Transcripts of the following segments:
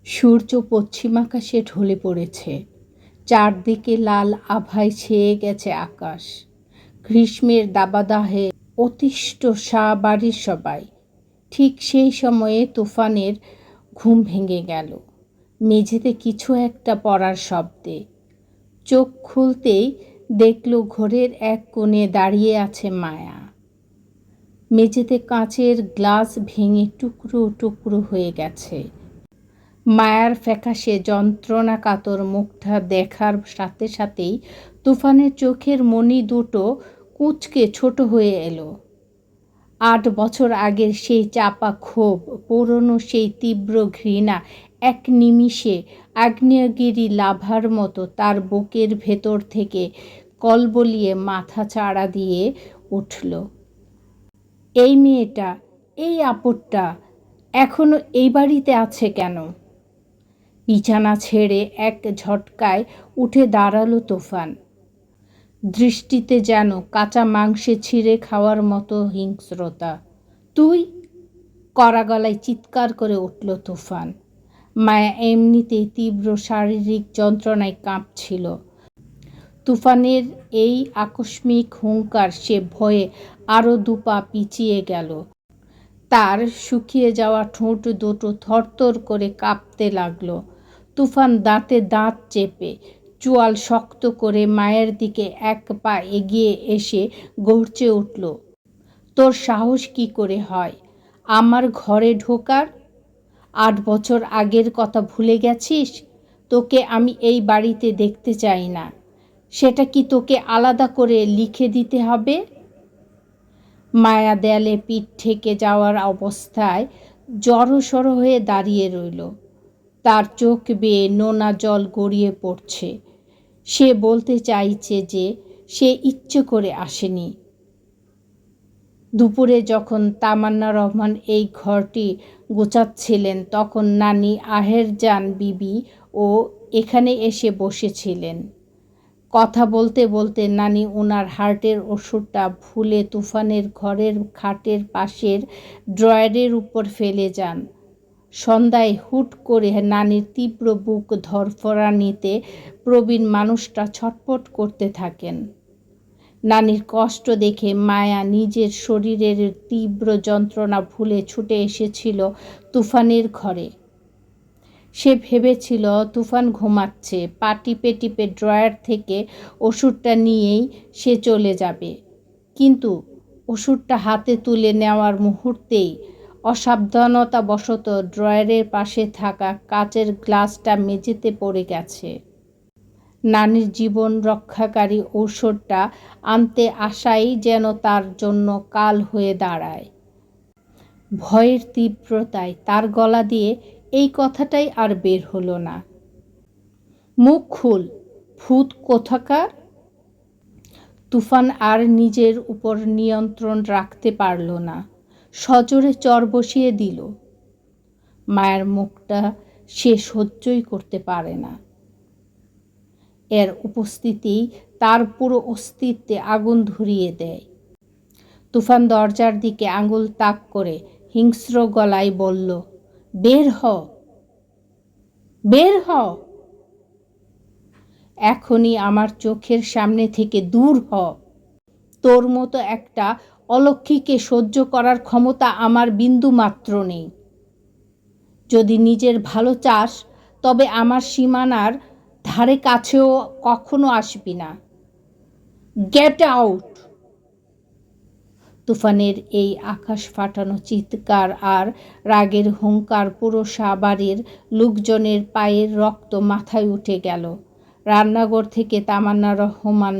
সূর্য পশ্চিমাকাশে ঢলে পড়েছে। চারদিকে লাল আভায় ছেয়ে গেছে আকাশ। গ্রীষ্মের দাবদাহে অতিষ্ঠ বাড়ির সবাই। ঠিক সেই সময়ে তুফানের ঘুম ভেঙে গেল মেঝেতে কিছু একটা পড়ার শব্দে। চোখ খুলতেই দেখল ঘরের এক কোণে দাঁড়িয়ে আছে মায়া। মেঝেতে কাঁচের গ্লাস ভেঙে টুকরো টুকরো হয়ে গেছে। মায়ার ফ্যাকাশে যন্ত্রণাকাতর মুখটা দেখার সাথে সাথেই তুফানের চোখের মণি দুটো কুঁচকে ছোট হয়ে এলো। 8 বছর আগের সেই চাপা ক্ষোভ, পুরনো সেই তীব্র ঘৃণা এক নিমিষে আগ্নেয়গিরি লাভার মতো তার বুকের ভেতর থেকে কলবলিয়ে মাথা চাড়া দিয়ে উঠল। এই মেয়েটা, এই আপদটা এখনো এই বাড়িতে আছে কেন? বিছানা ছেড়ে এক ঝটকায় উঠে দাঁড়ালো তুফান। দৃষ্টিতে যেন কাঁচা মাংসে ছিঁড়ে খাওয়ার মতো হিংস্রতা। তুই? কড়া গলায় চিৎকার করে উঠল তুফান। মায়া এমনিতেই তীব্র শারীরিক যন্ত্রণায় কাঁপছিল। তুফানের এই আকস্মিক হুঙ্কার সে ভয়ে আরো 2 পা পিছিয়ে গেল। তার শুকিয়ে যাওয়া ঠোঁট দুটো থরথর করে কাঁপতে লাগলো। তুফান দাঁতে দাঁত চেপে চোয়াল শক্ত করে মায়ের দিকে 1 পা এগিয়ে এসে গর্জে উঠল, তোর সাহস কি করে হয় আমার ঘরে ঢোকার? 8 বছর আগের কথা ভুলে গেছিস? তোকে আমি এই বাড়িতে দেখতে চাই না। সেটা কি তোকে আলাদা করে লিখে দিতে হবে? মায়া দেয়ালে পিঠ ঠেকে যাওয়ার অবস্থায় জড়সড় হয়ে দাঁড়িয়ে রইল। তার চোখ বেয়ে নোনা জল গড়িয়ে পড়ছে। সে বলতে চাইছে যে সে ইচ্ছে করে আসেনি। দুপুরে যখন তামান্না রহমান এই ঘরটি গোছাচ্ছিলেন তখন নানি আহেরজান বিবি ও এখানে এসে বসেছিলেন। কথা বলতে বলতে নানি ওনার হার্টের ওষুধটা ভুলে তুফানের ঘরের খাটের পাশের ড্রয়ারের উপর ফেলে যান। সন্ধ্যায় হুট করে নানির তীব্র বুক ধড়ফড়ানিতে প্রবীণ মানুষটা ছটফট করতে থাকেন। নানির কষ্ট দেখে মায়া নিজের শরীরের তীব্র যন্ত্রণা ভুলে ছুটে এসেছিল তুফানের ঘরে। সে ভেবেছিল তুফান ঘুমাচ্ছে, পা টিপে টিপে ড্রয়ার থেকে ওষুধটা নিয়েই সে চলে যাবে। কিন্তু ওষুধটা হাতে তুলে নেওয়ার মুহূর্তেই অসাবধানতাবশত ড্রয়ারের পাশে থাকা কাচের গ্লাসটা মেঝেতে পড়ে গেছে। নানির জীবন রক্ষাকারী ঔষধটা আনতে আসাই যেন তার জন্য কাল হয়ে দাঁড়ায়। ভয়ের তীব্রতায় তার গলা দিয়ে এই কথাটাই আর বের হলো না। মুখ খুল, ভূত কোথাকার! তুফান আর নিজের উপর নিয়ন্ত্রণ রাখতে পারল না, সজোরে চড় বসিয়ে দিল। মায়ের মুখটা সে সহ্যই করতে পারে না। এর উপস্থিতি তার পুরো অস্তিত্বে আগুন ধরিয়ে দেয়। তুফান দরজার দিকে আঙুল তাক করে হিংস্র গলায় বলল, বের হ, বের হ, এখনই আমার চোখের সামনে থেকে দূর হ। তোর মতো একটা অলক্ষীকে সহ্য করার ক্ষমতা আমার বিন্দু মাত্র নেই। যদি নিজের ভালো চাস তবে আমার সীমানার ধারে কাছেও কখনো আসবি না। Get out! তুফানের এই আকাশ ফাটানো চিৎকার আর রাগের হুঙ্কার পুরো বাড়ির লোকজনের পায়ের রক্ত মাথায় উঠে গেল। রান্নাঘর থেকে তামান্না রহমান,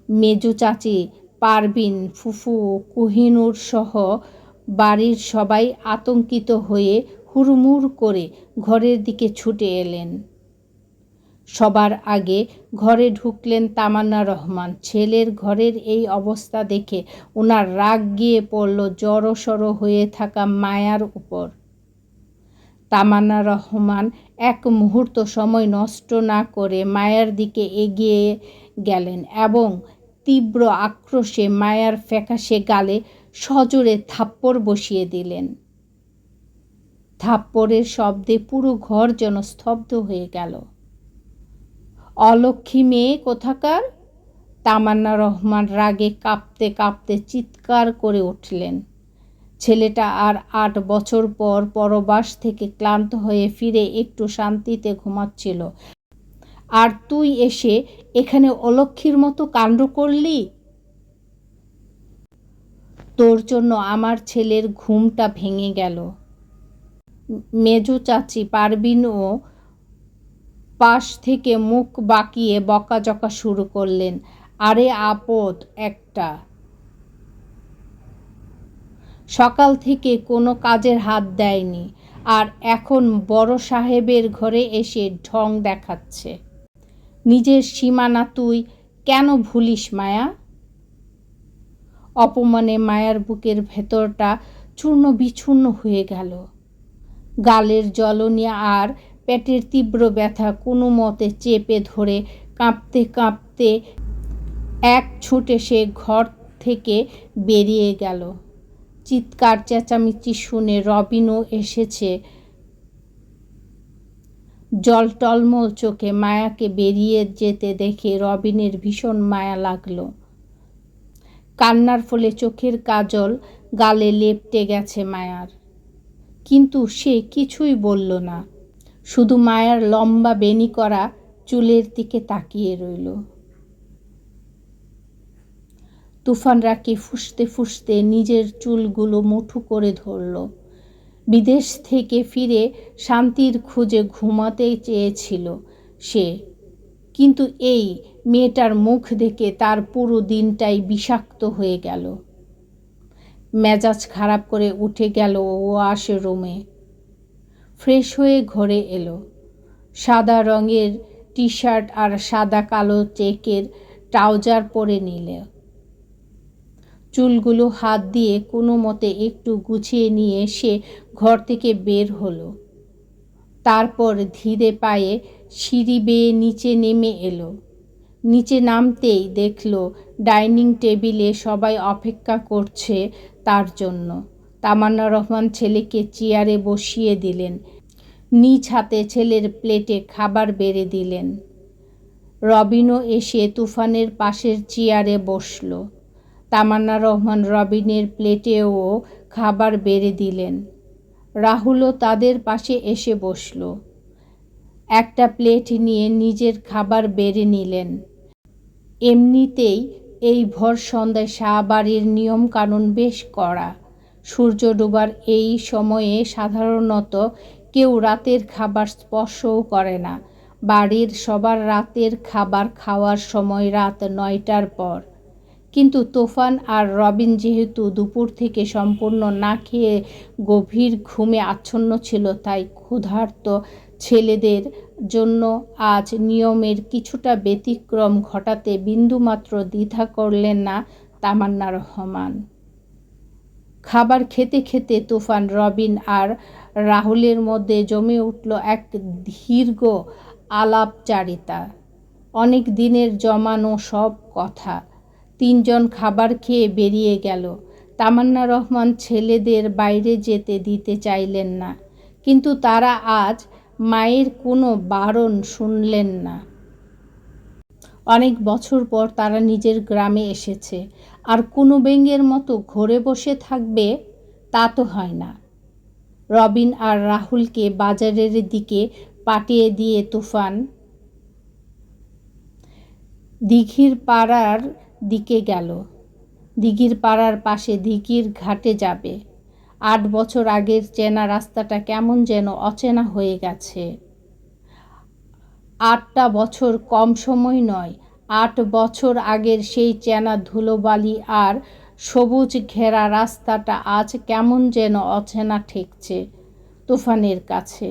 মেজো চাচি পারভিন, ফুফু কোহিনূর সহ বাড়ির সবাই আতঙ্কিত হয়ে হুড়মুড় করে ঘরের দিকে ছুটে এলেন। সবার আগে ঘরে ঢুকলেন তামান্না রহমান। ছেলের ঘরের এই অবস্থা দেখে ওনার রাগ গিয়ে পড়ল জড়সড় হয়ে থাকা মায়ার উপর। তামান্না রহমান এক মুহূর্ত সময় নষ্ট না করে মায়ার দিকে এগিয়ে গেলেন এবং তীব্র আক্রোশে মায়ার ফ্যাকাশে গালে সজোরে থাপ্পড় বসিয়ে দিলেন। থাপ্পড়ের শব্দে পুরো ঘর যেন স্তব্ধ হয়ে গেল। অলক্ষী মেয়ে কোথাকার! তামান্না রহমান রাগে কাঁপতে কাঁপতে চিৎকার করে উঠলেন। ছেলেটা আর ৮ বছর পর পরবাস থেকে ক্লান্ত হয়ে ফিরে একটু শান্তিতে ঘুমাচ্ছিল, আর তুই এসে এখানে অলক্ষীর মতো কাণ্ড করলি! তোর জন্য আমার ছেলের ঘুমটা ভেঙে গেল। মেজো চাচি পারভিনও পাশ থেকে মুখ বাঁকিয়ে বকাঝকা শুরু করলেন। আরে আপদ একটা! সকাল থেকে কোনো কাজের হাত দেয়নি, আর এখন বড় সাহেবের ঘরে এসে ঢং দেখাচ্ছে। নিজের সীমানা তুই কেন ভুলিস মায়া? অপমানে মায়ার বুকের ভেতরটা চূর্ণ বিচূর্ণ হয়ে গেল। গালের জ্বলনি আর পেটের তীব্র ব্যথা কোনো মতে চেপে ধরে কাঁপতে কাঁপতে এক ছুটে সে ঘর থেকে বেরিয়ে গেল। চিৎকার চেঁচামেচি শুনে রবিনও এসেছে। জল টলমল চোখে মায়াকে বেরিয়ে যেতে দেখে রবিনের ভীষণ মায়া লাগলো। কান্নার ফলে চোখের কাজল গালে লেপ্টে গেছে মায়ার, কিন্তু সে কিছুই বলল না, শুধু মায়ার লম্বা বেনি করা চুলের দিকে তাকিয়ে রইল। তুফান রাগে ফুঁসতে ফুঁসতে নিজের চুলগুলো মুঠো করে ধরল। বিদেশ থেকে ফিরে শান্তির খোঁজে ঘুমাতে চেয়েছিল সে, কিন্তু এই মেয়েটার মুখ দেখে তার পুরো দিনটাই বিষাক্ত হয়ে গেল। মেজাজ খারাপ করে উঠে গেল ওয়াশরুমে। ফ্রেশ হয়ে ঘরে এলো। সাদা রঙের টি শার্ট আর সাদা কালো চেকের ট্রাউজার পরে নিল। চুলগুলো হাত দিয়ে কোনো মতে একটু গুছিয়ে নিয়ে সে ঘর থেকে বের হলো। তারপর ধীরে পায়ে সিঁড়ি বেয়ে নিচে নেমে এলো। নিচে নামতেই দেখল ডাইনিং টেবিলে সবাই অপেক্ষা করছে তার জন্য। তামান্না রহমান ছেলেকে চেয়ারে বসিয়ে দিলেন, নিজ হাতে ছেলের প্লেটে খাবার বেড়ে দিলেন। রবিনও এসে তুফানের পাশের চেয়ারে বসল। তামান্না রহমান রবিনের প্লেটেও খাবার বেড়ে দিলেন। রাহুলও তাদের পাশে এসে বসল। একটা প্লেট নিয়ে নিজের খাবার বেড়ে নিলেন। এমনিতেই এই ভর সন্ধ্যায় শাহবাড়ির নিয়মকানুন বেশ কড়া। সূর্য ডোবার এই সময়ে সাধারণত কেউ রাতের খাবার স্পর্শও করে না। বাড়ির সবার রাতের খাবার খাওয়ার সময় রাত 9টার পর। কিন্তু তুফান আর রবিন যেহেতু দুপুর থেকে সম্পূর্ণ না খেয়ে গভীর ঘুমে আচ্ছন্ন ছিল, তাই ক্ষুধার্ত ছেলেদের জন্য আজ নিয়মের কিছুটা ব্যতিক্রম ঘটাতে বিন্দুমাত্র দ্বিধা করলেন না তামান্না রহমান। খাবার খেতে খেতে তুফান, রবিন আর রাহুলের মধ্যে জমে উঠল এক দীর্ঘ আলাপচারিতা। অনেক দিনের জমানো সব কথা। তিনজন খাবার খেয়ে বেরিয়ে গেল। তামান্না রহমান ছেলেদের বাইরে যেতে দিতে চাইলেন না, কিন্তু তারা আজ মায়ের কোনো বারণ শুনলেন না। অনেক বছর পর তারা নিজের গ্রামে এসেছে, আর কোনো বেঙ্গের মতো ঘরে বসে থাকবে তা তো হয় না। রবিন আর রাহুলকে বাজারের দিকে পাঠিয়ে দিয়ে তুফান দিঘির পাড়ার দিকে গেল। দিঘির পাড়ার পাশে দিঘির ঘাটে যাবে। 8 বছর আগের চেনা রাস্তাটা কেমন যেন অচেনা হয়ে গেছে। 8টা বছর কম সময় নয়। 8 বছর আগের সেই চেনা ধুলোবালি আর সবুজ ঘেরা রাস্তাটা আজ কেমন যেন অচেনা ঠেকছে তুফানের কাছে।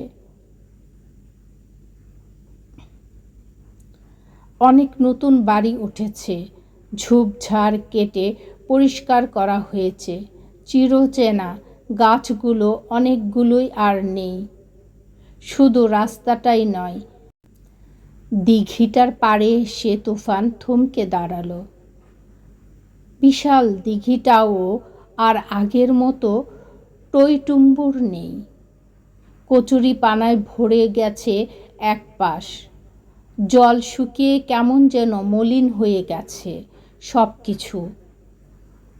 অনেক নতুন বাড়ি উঠেছে, ঝোপঝাড় কেটে পরিষ্কার করা হয়েছে। চিরচেনা গাছগুলো অনেকগুলোই আর নেই। শুধু রাস্তাটাই নয়, দিঘিটার পাড়ে এসে তুফান থমকে দাঁড়ালো। বিশাল দিঘিটাও আর আগের মতো টইটুম্বুর নেই। কচুরি পানায় ভরে গেছে এক পাশ। জল শুকিয়ে কেমন যেন মলিন হয়ে গেছে সব কিছু।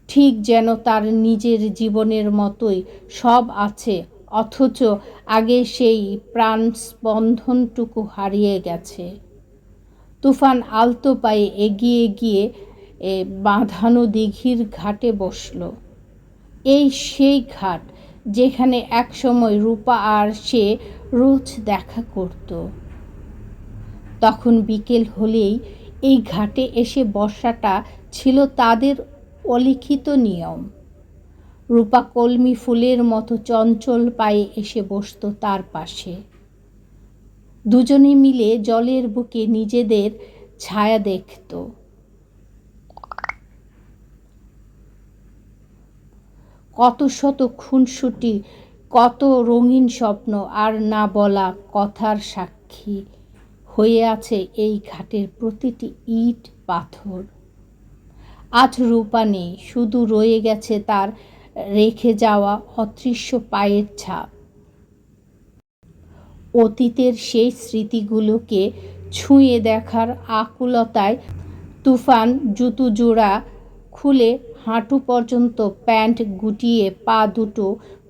ঠিক যেন তার নিজের জীবনের মতোই সব আছে, অথচ আগে সেই প্রাণস্পন্দনটুকু হারিয়ে গেছে। তুফান আলতো পায়ে এগিয়ে গিয়ে বাঁধানো দিঘির ঘাটে বসল। এই সেই ঘাট যেখানে একসময় রূপা আর সে রোজ দেখা করত। তখন বিকেল হলেই এই ঘাটে এসে বসাটা ছিল তাদের অলিখিত নিয়ম। রূপা কলমি ফুলের মতো চঞ্চল পায়ে এসে বসত তার পাশে। দুজনে মিলে জলের বুকে নিজেদের ছায়া দেখত। কত শত খুনসুটি, কত রঙিন স্বপ্ন আর না বলা কথার সাক্ষী হয়ে আছে এই ঘাটের প্রতিটি ইট পাথর। আজ রূপা নেই, শুধু রয়ে গেছে তার রেখে যাওয়া অদৃশ্য পায়ের ছাপ। অতীতের সেই স্মৃতিগুলোকে ছুঁয়ে দেখার আকুলতায় তুফান জুতো জোড়া খুলে হাঁটু পর্যন্ত প্যান্ট গুটিয়ে পা দুটো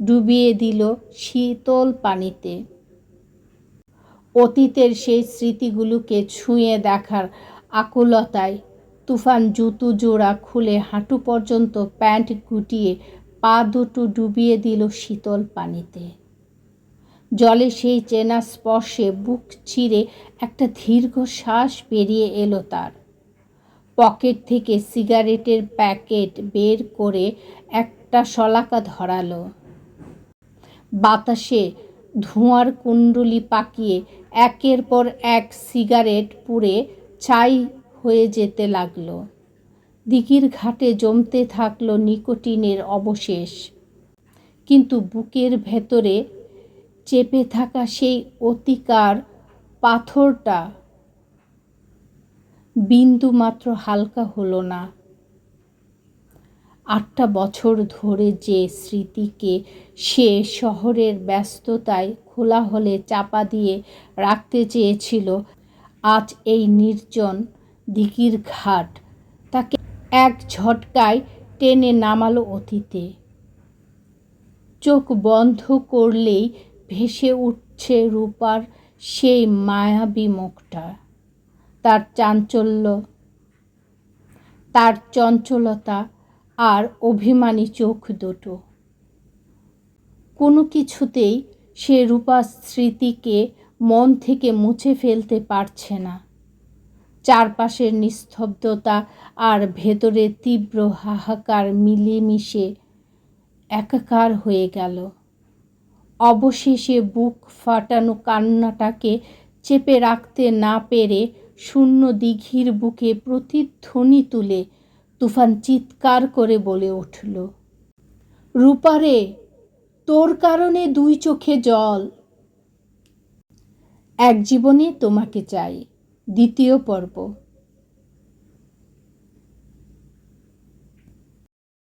ডুবিয়ে দিল শীতল পানিতে। অতীতের সেই স্মৃতিগুলোকে ছুঁয়ে দেখার আকুলতায় তুফান জুতো জোড়া খুলে হাঁটু পর্যন্ত প্যান্ট গুটিয়ে পা দুটো ডুবিয়ে দিল শীতল পানিতে। জলে সেই চেনা স্পর্শে বুক চিরে একটা দীর্ঘশ্বাস বেরিয়ে এলো তার। পকেট থেকে সিগারেটের প্যাকেট বের করে একটা শলাকা ধরালো। বাতাসে ধোঁয়ার কুণ্ডলি পাকিয়ে একের পর এক সিগারেট পুড়ে ছাই হয়ে যেতে লাগলো। দিঘির ঘাটে জমতে থাকলো নিকোটিনের অবশেষ। কিন্তু বুকের ভেতরে চেপে থাকা সেই অতিকার পাথরটা বিন্দু মাত্র হালকা হলো না। 8টা বছর ধরে যে স্মৃতিকে সে শহরের ব্যস্ততায় খোলা হলে চাপা দিয়ে রাখতে চেয়েছিল, আজ এই নির্জন দিঘির ঘাট তাকে এক ঝটকায় টেনে নামালো অতীতে। চোখ বন্ধ করলেই ভেসে উঠছে রূপার সেই মায়াবী মুখটা, তার চাঞ্চল্য, তার চঞ্চলতা আর অভিমানী চোখ দুটো। কোনো কিছুতেই সে রূপার স্মৃতিকে মন থেকে মুছে ফেলতে পারছে না। চারপাশের নিস্তব্ধতা আর ভেতরে তীব্র হাহাকার মিলেমিশে একাকার হয়ে গেল। অবশেষে বুক ফাটানো কান্নাটাকে চেপে রাখতে না পেরে শূন্য দিঘির বুকে প্রতিধ্বনি তুলে তুফান চিৎকার করে বলে উঠল, রূপারে, তোর কারণে 2 চোখে জল। এক জীবনে তোমাকে চাই, 2য় পর্ব।